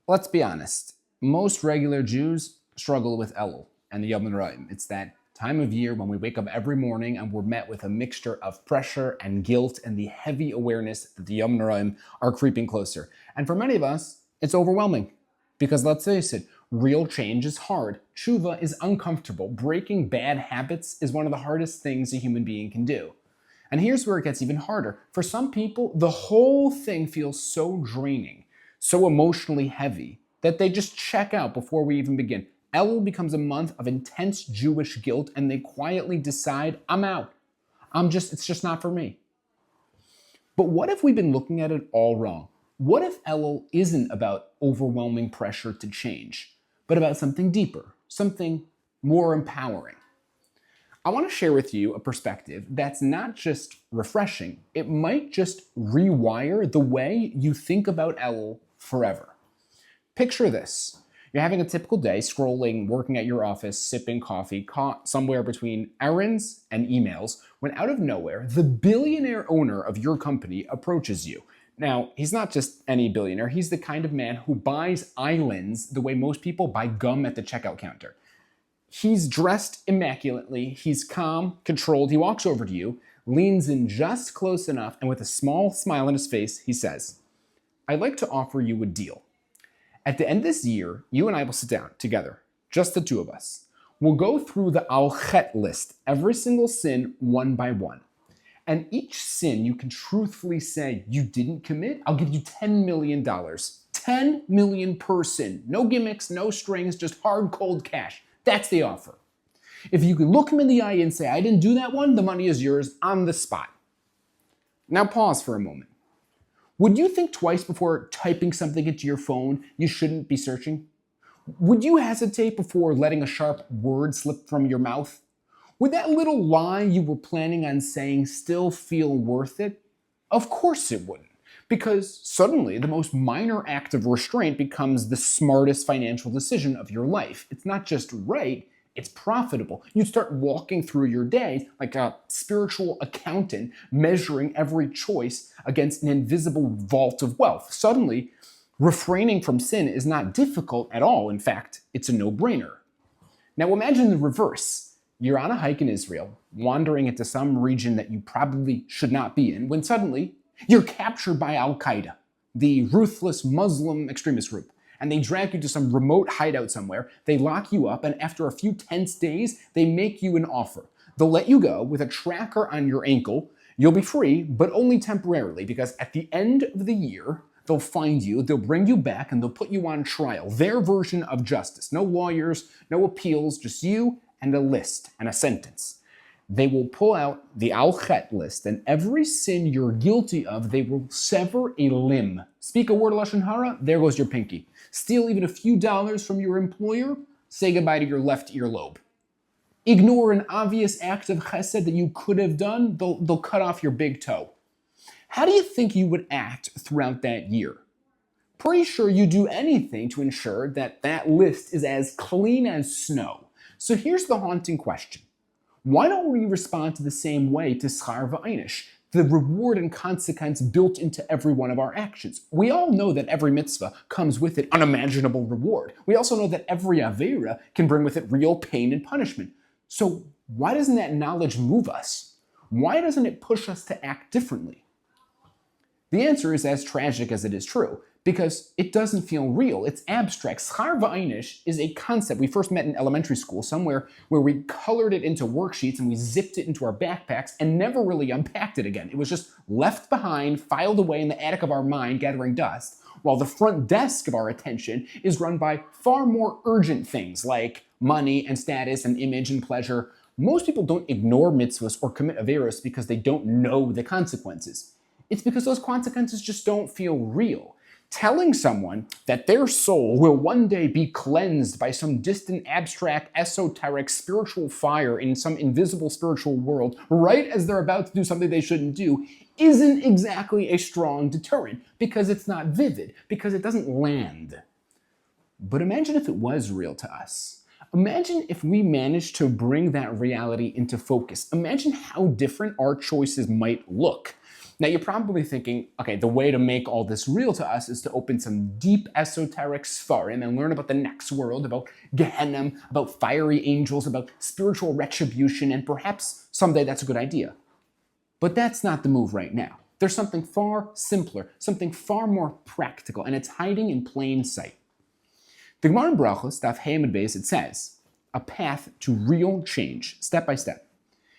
Let's be honest. Most regular Jews struggle with Elul and the Yom Ra'im. It's that time of year when we wake up every morning and we're met with a mixture of pressure and guilt and the heavy awareness that the Yom Ra'im are creeping closer. And for many of us, it's overwhelming. Because let's face it, real change is hard. Tshuva is uncomfortable. Breaking bad habits is one of the hardest things a human being can do. And here's where it gets even harder. For some people, the whole thing feels so draining, so emotionally heavy, that they just check out before we even begin. Elul becomes a month of intense Jewish guilt, and they quietly decide, I'm out. It's just not for me. But what if we've been looking at it all wrong? What if Elul isn't about overwhelming pressure to change, but about something deeper, something more empowering? I want to share with you a perspective that's not just refreshing, it might just rewire the way you think about Elul forever. Picture this. You're having a typical day, scrolling, working at your office, sipping coffee, caught somewhere between errands and emails, when out of nowhere, the billionaire owner of your company approaches you. Now, he's not just any billionaire, he's the kind of man who buys islands the way most people buy gum at the checkout counter. He's dressed immaculately, he's calm, controlled, he walks over to you, leans in just close enough, and with a small smile on his face, he says, I'd like to offer you a deal. At the end of this year, you and I will sit down together, just the two of us. We'll go through the al-chet list, every single sin one by one. And each sin you can truthfully say you didn't commit, I'll give you $10 million. 10 million per sin. No gimmicks, no strings, just hard, cold cash. That's the offer. If you can look him in the eye and say, I didn't do that one, the money is yours on the spot. Now pause for a moment. Would you think twice before typing something into your phone you shouldn't be searching? Would you hesitate before letting a sharp word slip from your mouth? Would that little lie you were planning on saying still feel worth it? Of course it wouldn't, because suddenly the most minor act of restraint becomes the smartest financial decision of your life. It's not just right, it's profitable. You start walking through your day like a spiritual accountant, measuring every choice against an invisible vault of wealth. Suddenly, refraining from sin is not difficult at all. In fact, it's a no-brainer. Now imagine the reverse. You're on a hike in Israel, wandering into some region that you probably should not be in, when suddenly you're captured by Al-Qaeda, the ruthless Muslim extremist group, and they drag you to some remote hideout somewhere, they lock you up, and after a few tense days, they make you an offer. They'll let you go with a tracker on your ankle. You'll be free, but only temporarily, because at the end of the year, they'll find you, they'll bring you back, and they'll put you on trial. Their version of justice. No lawyers, no appeals, just you and a list and a sentence. They will pull out the al-chet list, and every sin you're guilty of, they will sever a limb. Speak a word of lashon hara, there goes your pinky. Steal even a few dollars from your employer, say goodbye to your left earlobe. Ignore an obvious act of chesed that you could have done, they'll cut off your big toe. How do you think you would act throughout that year? Pretty sure you'd do anything to ensure that that list is as clean as snow. So here's the haunting question. Why don't we respond to the same way to schar v'einish, the reward and consequence built into every one of our actions? We all know that every mitzvah comes with it unimaginable reward. We also know that every aveira can bring with it real pain and punishment. So why doesn't that knowledge move us? Why doesn't it push us to act differently? The answer is as tragic as it is true, because it doesn't feel real. It's abstract. Schar v'einish is a concept we first met in elementary school, somewhere where we colored it into worksheets and we zipped it into our backpacks and never really unpacked it again. It was just left behind, filed away in the attic of our mind, gathering dust, while the front desk of our attention is run by far more urgent things like money and status and image and pleasure. Most people don't ignore mitzvahs or commit averos because they don't know the consequences. It's because those consequences just don't feel real. Telling someone that their soul will one day be cleansed by some distant, abstract, esoteric, spiritual fire in some invisible spiritual world right as they're about to do something they shouldn't do isn't exactly a strong deterrent, because it's not vivid, because it doesn't land. But imagine if it was real to us. Imagine if we managed to bring that reality into focus. Imagine how different our choices might look. Now you're probably thinking, okay, the way to make all this real to us is to open some deep esoteric sfarim and learn about the next world, about Gehenna, about fiery angels, about spiritual retribution, and perhaps someday that's a good idea. But that's not the move right now. There's something far simpler, something far more practical, and it's hiding in plain sight. The Gemara in Brachos, Daf Hey Amud Beis, it says, a path to real change, step by step.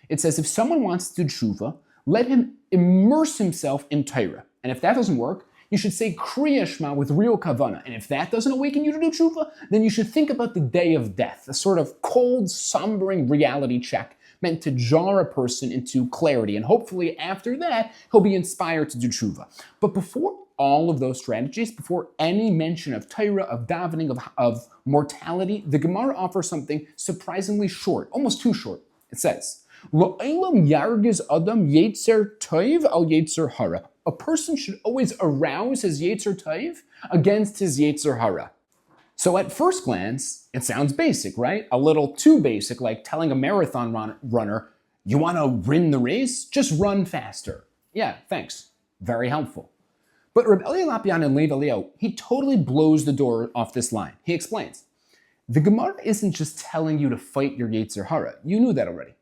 It says if someone wants to do tshuva, let him immerse himself in Torah. And if that doesn't work, you should say Kriya Shema with real kavanah. And if that doesn't awaken you to do tshuva, then you should think about the day of death, a sort of cold, sombering reality check meant to jar a person into clarity. And hopefully after that, he'll be inspired to do tshuva. But before all of those strategies, before any mention of Torah, of davening, of mortality, the Gemara offers something surprisingly short, almost too short. It says, Lo'elam yargiz adam yetzer toiv al yetzer hara. A person should always arouse his yetzer toiv against his yetzer hara. So at first glance, it sounds basic, right? A little too basic, like telling a marathon runner, you want to win the race? Just run faster. Yeah, thanks. Very helpful. But Reb Elya Lopian and Lev Eliyahu, he totally blows the door off this line. He explains, the Gemara isn't just telling you to fight your yetzer hara. You knew that already.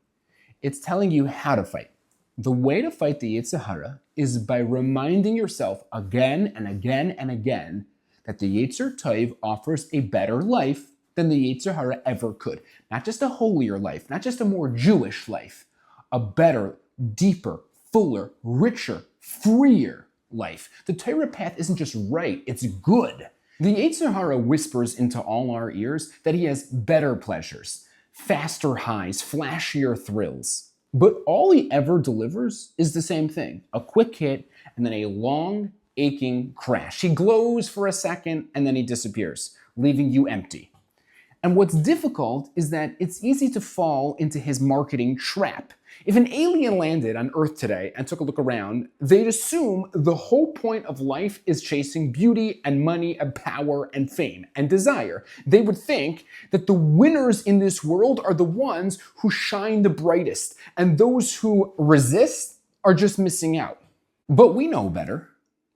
It's telling you how to fight. The way to fight the yetzer hara is by reminding yourself again and again and again that the Yetzer Tov offers a better life than the Yetzer Hara ever could. Not just a holier life, not just a more Jewish life, a better, deeper, fuller, richer, freer life. The Torah path isn't just right, it's good. The Yetzer Hara whispers into all our ears that he has better pleasures, faster highs, flashier thrills. But all he ever delivers is the same thing, a quick hit and then a long, aching crash. He glows for a second and then he disappears, leaving you empty. And what's difficult is that it's easy to fall into his marketing trap. If an alien landed on Earth today and took a look around, they'd assume the whole point of life is chasing beauty and money and power and fame and desire. They would think that the winners in this world are the ones who shine the brightest, and those who resist are just missing out. But we know better.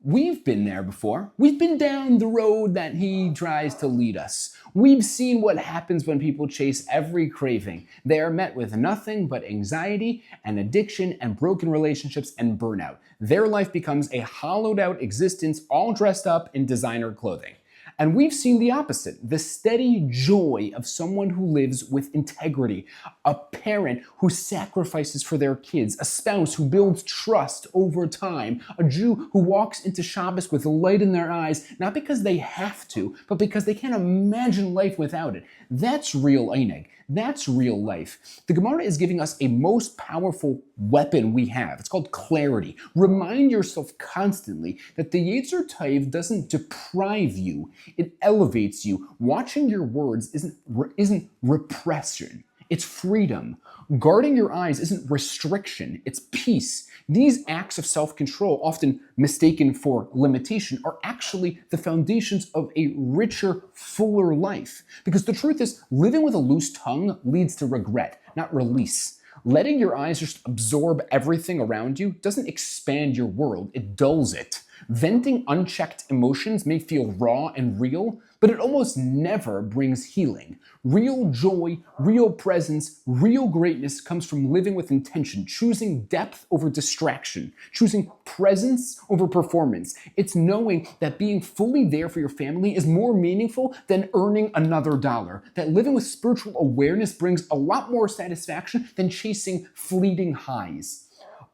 We've been there before. We've been down the road that he tries to lead us. We've seen what happens when people chase every craving. They are met with nothing but anxiety and addiction and broken relationships and burnout. Their life becomes a hollowed out existence all dressed up in designer clothing. And we've seen the opposite, the steady joy of someone who lives with integrity, a parent who sacrifices for their kids, a spouse who builds trust over time, a Jew who walks into Shabbos with light in their eyes, not because they have to, but because they can't imagine life without it. That's real Eineg. That's real life. The Gemara is giving us a most powerful weapon we have. It's called clarity. Remind yourself constantly that the Yetzer Tov doesn't deprive you, it elevates you. Watching your words isn't repression, it's freedom. Guarding your eyes isn't restriction, it's peace. These acts of self-control, often mistaken for limitation, are actually the foundations of a richer, fuller life. Because the truth is, living with a loose tongue leads to regret, not release. Letting your eyes just absorb everything around you doesn't expand your world, it dulls it. Venting unchecked emotions may feel raw and real, but it almost never brings healing. Real joy, real presence, real greatness comes from living with intention, choosing depth over distraction, choosing presence over performance. It's knowing that being fully there for your family is more meaningful than earning another dollar, that living with spiritual awareness brings a lot more satisfaction than chasing fleeting highs.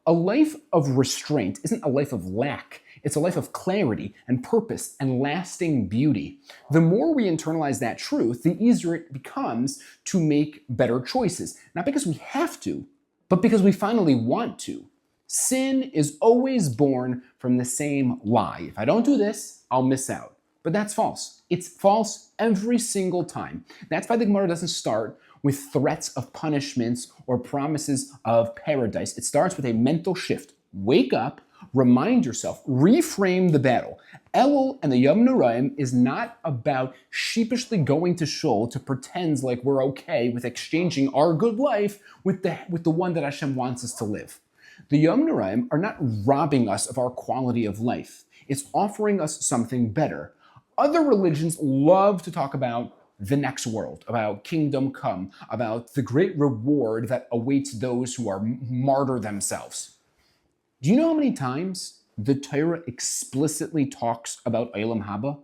A life of restraint isn't a life of lack. It's a life of clarity and purpose and lasting beauty. The more we internalize that truth, the easier it becomes to make better choices. Not because we have to, but because we finally want to. Sin is always born from the same lie. If I don't do this, I'll miss out. But that's false. It's false every single time. That's why the Gemara doesn't start with threats of punishments or promises of paradise. It starts with a mental shift. Wake up, remind yourself, reframe the battle. Elul and the Yom Noraim is not about sheepishly going to shul to pretend like we're okay with exchanging our good life with the one that Hashem wants us to live. The Yom Noraim are not robbing us of our quality of life. It's offering us something better. Other religions love to talk about the next world, about kingdom come, about the great reward that awaits those who are martyr themselves. Do you know how many times the Torah explicitly talks about Olam Haba?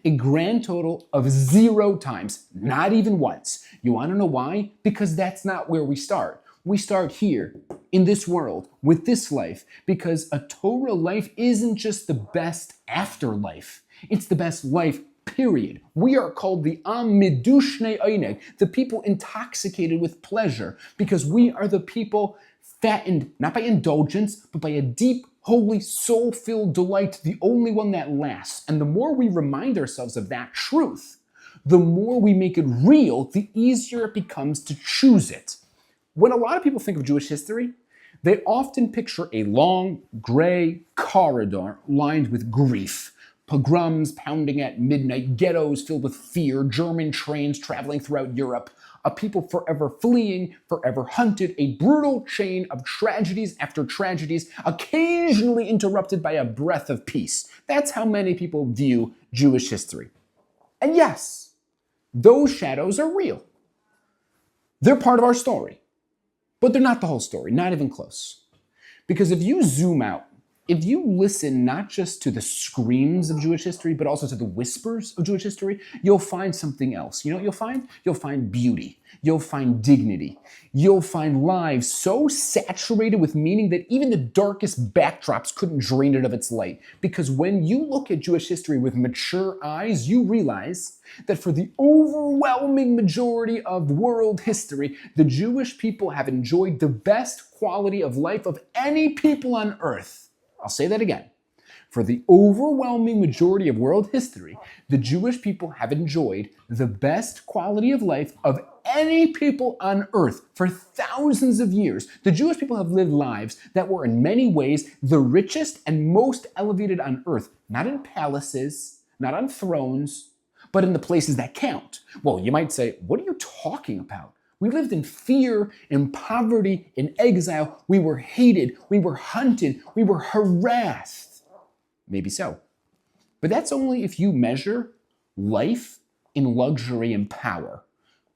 A grand total of 0 times, not even once. You want to know why? Because that's not where we start. We start here, in this world, with this life, because a Torah life isn't just the best afterlife. It's the best life, period. We are called the Am Midushne Eineg, the people intoxicated with pleasure, because we are the people fattened, not by indulgence, but by a deep, holy, soul-filled delight, the only one that lasts. And the more we remind ourselves of that truth, the more we make it real, the easier it becomes to choose it. When a lot of people think of Jewish history, they often picture a long, gray corridor lined with grief. Pogroms pounding at midnight, ghettos filled with fear, German trains traveling throughout Europe, a people forever fleeing, forever hunted, a brutal chain of tragedies after tragedies, occasionally interrupted by a breath of peace. That's how many people view Jewish history. And yes, those shadows are real. They're part of our story. But they're not the whole story, not even close. Because if you zoom out, if you listen not just to the screams of Jewish history, but also to the whispers of Jewish history, you'll find something else. You know what you'll find? You'll find beauty. You'll find dignity. You'll find lives so saturated with meaning that even the darkest backdrops couldn't drain it of its light. Because when you look at Jewish history with mature eyes, you realize that for the overwhelming majority of world history, the Jewish people have enjoyed the best quality of life of any people on earth. I'll say that again. For the overwhelming majority of world history, the Jewish people have enjoyed the best quality of life of any people on earth for thousands of years. The Jewish people have lived lives that were in many ways the richest and most elevated on earth, not in palaces, not on thrones, but in the places that count. Well, you might say, what are you talking about? We lived in fear, in poverty, in exile. We were hated. We were hunted. We were harassed. Maybe so. But that's only if you measure life in luxury and power.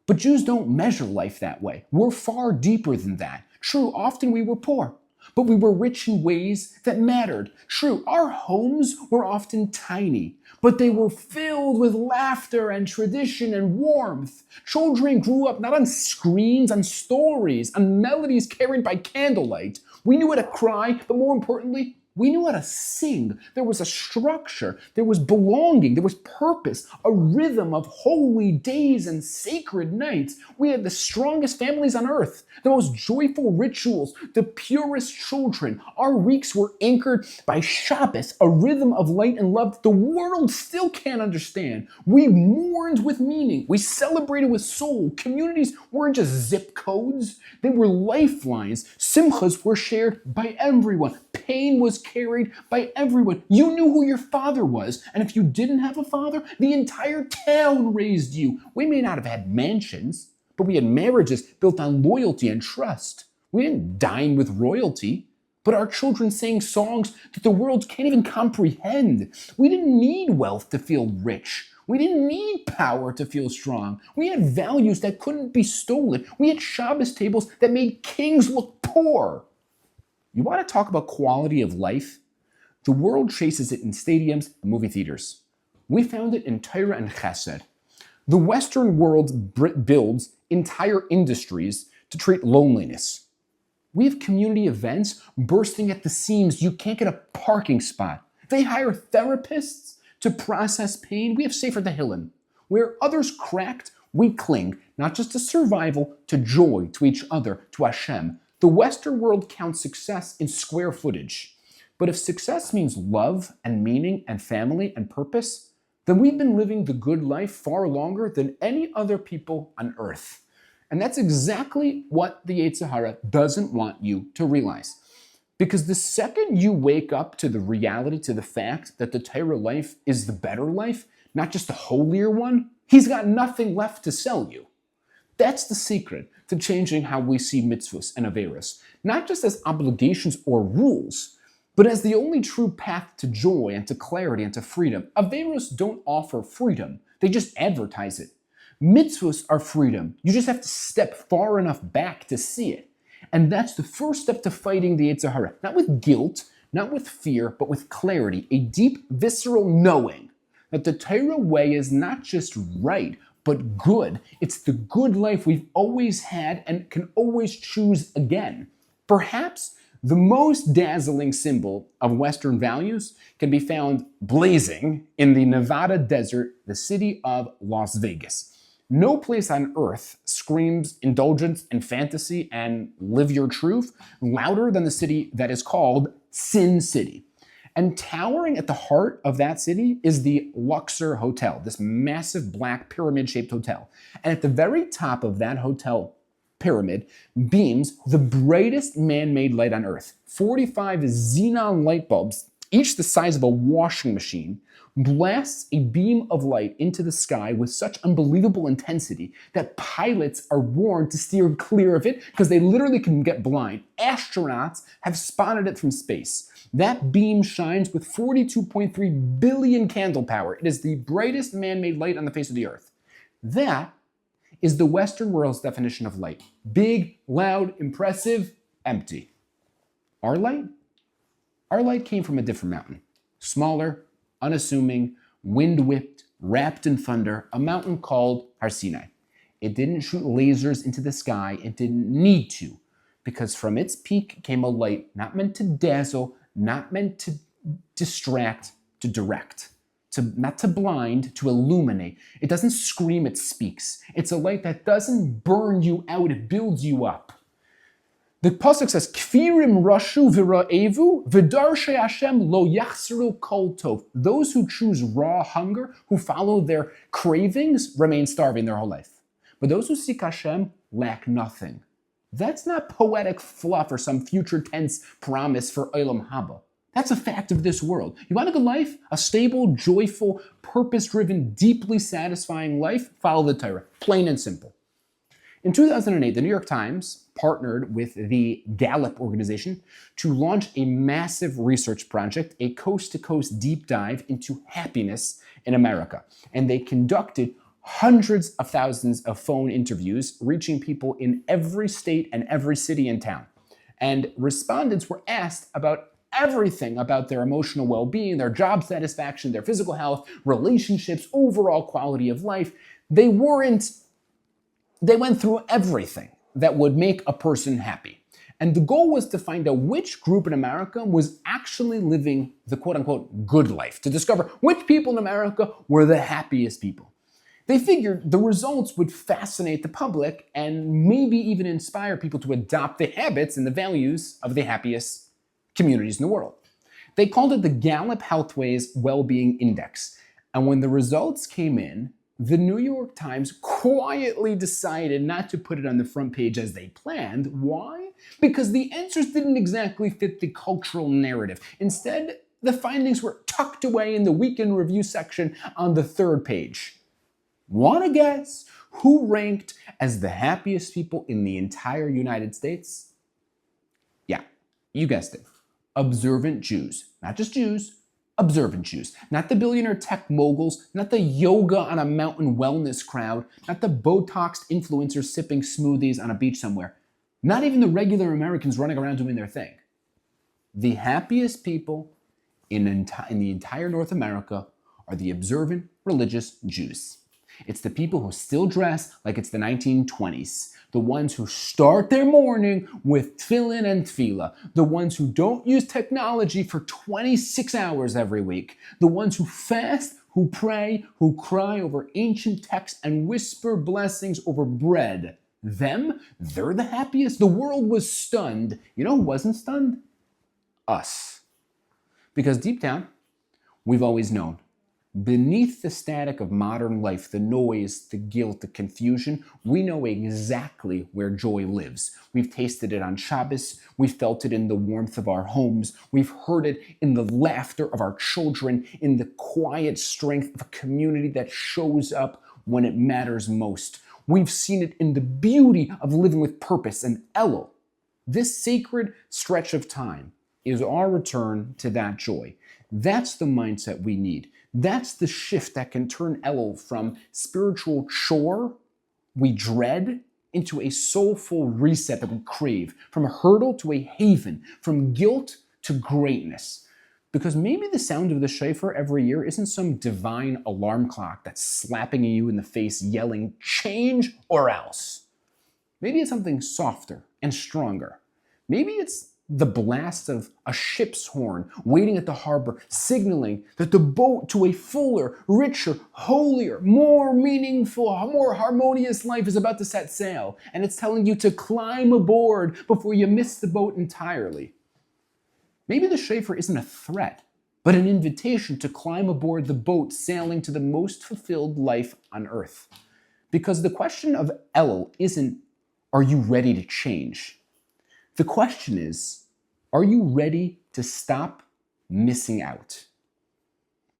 But Jews don't measure life that way. We're far deeper than that. True, often we were poor, but we were rich in ways that mattered. True, our homes were often tiny, but they were filled with laughter and tradition and warmth. Children grew up not on screens, on stories, on melodies carried by candlelight. We knew how to cry, but more importantly, we knew how to sing. There was a structure, there was belonging, there was purpose, a rhythm of holy days and sacred nights. We had the strongest families on earth, the most joyful rituals, the purest children. Our weeks were anchored by Shabbos, a rhythm of light and love that the world still can't understand. We mourned with meaning. We celebrated with soul. Communities weren't just zip codes. They were lifelines. Simchas were shared by everyone. Pain was carried by everyone. You knew who your father was, and if you didn't have a father, the entire town raised you. We may not have had mansions, but we had marriages built on loyalty and trust. We didn't dine with royalty, but our children sang songs that the world can't even comprehend. We didn't need wealth to feel rich. We didn't need power to feel strong. We had values that couldn't be stolen. We had Shabbos tables that made kings look poor. You want to talk about quality of life? The world chases it in stadiums and movie theaters. We found it in Torah and Chesed. The Western world builds entire industries to treat loneliness. We have community events bursting at the seams. You can't get a parking spot. They hire therapists to process pain. We have Sefer Tehillim. Where others cracked, we cling, not just to survival, to joy, to each other, to Hashem. The Western world counts success in square footage. But if success means love and meaning and family and purpose, then we've been living the good life far longer than any other people on earth. And that's exactly what the Yetzer Hara doesn't want you to realize. Because the second you wake up to the reality, to the fact that the Torah life is the better life, not just the holier one, he's got nothing left to sell you. That's the secret to changing how we see mitzvahs and averos, not just as obligations or rules, but as the only true path to joy and to clarity and to freedom. Averos don't offer freedom, they just advertise it. Mitzvahs are freedom. You just have to step far enough back to see it. And that's the first step to fighting the Yetzer Hara. Not with guilt, not with fear, but with clarity, a deep, visceral knowing that the Torah way is not just right, but good. It's the good life we've always had and can always choose again. Perhaps the most dazzling symbol of Western values can be found blazing in the Nevada desert, the city of Las Vegas. No place on earth screams indulgence and fantasy and live your truth louder than the city that is called Sin City. And towering at the heart of that city is the Luxor Hotel, this massive black pyramid-shaped hotel. And at the very top of that hotel pyramid beams the brightest man-made light on earth. 45 xenon light bulbs, each the size of a washing machine, blasts a beam of light into the sky with such unbelievable intensity that pilots are warned to steer clear of it because they literally can get blind. Astronauts have spotted it from space. That beam shines with 42.3 billion candle power. It is the brightest man-made light on the face of the earth. That is the Western world's definition of light. Big, loud, impressive, empty. Our light came from a different mountain. Smaller, unassuming, wind-whipped, wrapped in thunder, a mountain called Har Sinai. It didn't shoot lasers into the sky. It didn't need to, because from its peak came a light not meant to dazzle, not meant to distract, to direct, not to blind, to illuminate. It doesn't scream, it speaks. It's a light that doesn't burn you out, it builds you up. The pasuk says, "Kfirim rashu v'ra'evu v'darshei Hashem lo yachzeru kol tov." Those who choose raw hunger, who follow their cravings, remain starving their whole life. But those who seek Hashem lack nothing. That's not poetic fluff or some future tense promise for Olam Haba. That's a fact of this world. You want a good life? A stable, joyful, purpose-driven, deeply satisfying life? Follow the Torah. Plain and simple. In 2008, the New York Times partnered with the Gallup organization to launch a massive research project, a coast-to-coast deep dive into happiness in America. And they conducted hundreds of thousands of phone interviews, reaching people in every state and every city and town. And respondents were asked about everything about their emotional well-being, their job satisfaction, their physical health, relationships, overall quality of life. They went through everything that would make a person happy. And the goal was to find out which group in America was actually living the quote-unquote good life, to discover which people in America were the happiest people. They figured the results would fascinate the public and maybe even inspire people to adopt the habits and the values of the happiest communities in the world. They called it the Gallup Healthways Wellbeing Index. And when the results came in, the New York Times quietly decided not to put it on the front page as they planned. Why? Because the answers didn't exactly fit the cultural narrative. Instead, the findings were tucked away in the weekend review section on the third page. Want to guess who ranked as the happiest people in the entire United States? Yeah, you guessed it. Observant Jews. Not just Jews, observant Jews. Not the billionaire tech moguls, not the yoga on a mountain wellness crowd, not the Botoxed influencers sipping smoothies on a beach somewhere. Not even the regular Americans running around doing their thing. The happiest people in the entire North America are the observant religious Jews. It's the people who still dress like it's the 1920s. The ones who start their morning with tefillin and tefillah. The ones who don't use technology for 26 hours every week. The ones who fast, who pray, who cry over ancient texts and whisper blessings over bread. They're the happiest. The world was stunned. You know who wasn't stunned? Us. Because deep down, we've always known. Beneath the static of modern life, the noise, the guilt, the confusion, we know exactly where joy lives. We've tasted it on Shabbos. We've felt it in the warmth of our homes. We've heard it in the laughter of our children, in the quiet strength of a community that shows up when it matters most. We've seen it in the beauty of living with purpose and Elul. This sacred stretch of time is our return to that joy. That's the mindset we need. That's the shift that can turn Elul from spiritual chore we dread into a soulful reset that we crave, from a hurdle to a haven, from guilt to greatness. Because maybe the sound of the shofar every year isn't some divine alarm clock that's slapping you in the face, yelling, "Change or else." Maybe it's something softer and stronger. Maybe it's the blast of a ship's horn waiting at the harbor, signaling that the boat to a fuller, richer, holier, more meaningful, more harmonious life is about to set sail, and it's telling you to climb aboard before you miss the boat entirely. Maybe the shofar isn't a threat, but an invitation to climb aboard the boat sailing to the most fulfilled life on earth. Because the question of Elul isn't, are you ready to change? The question is, are you ready to stop missing out?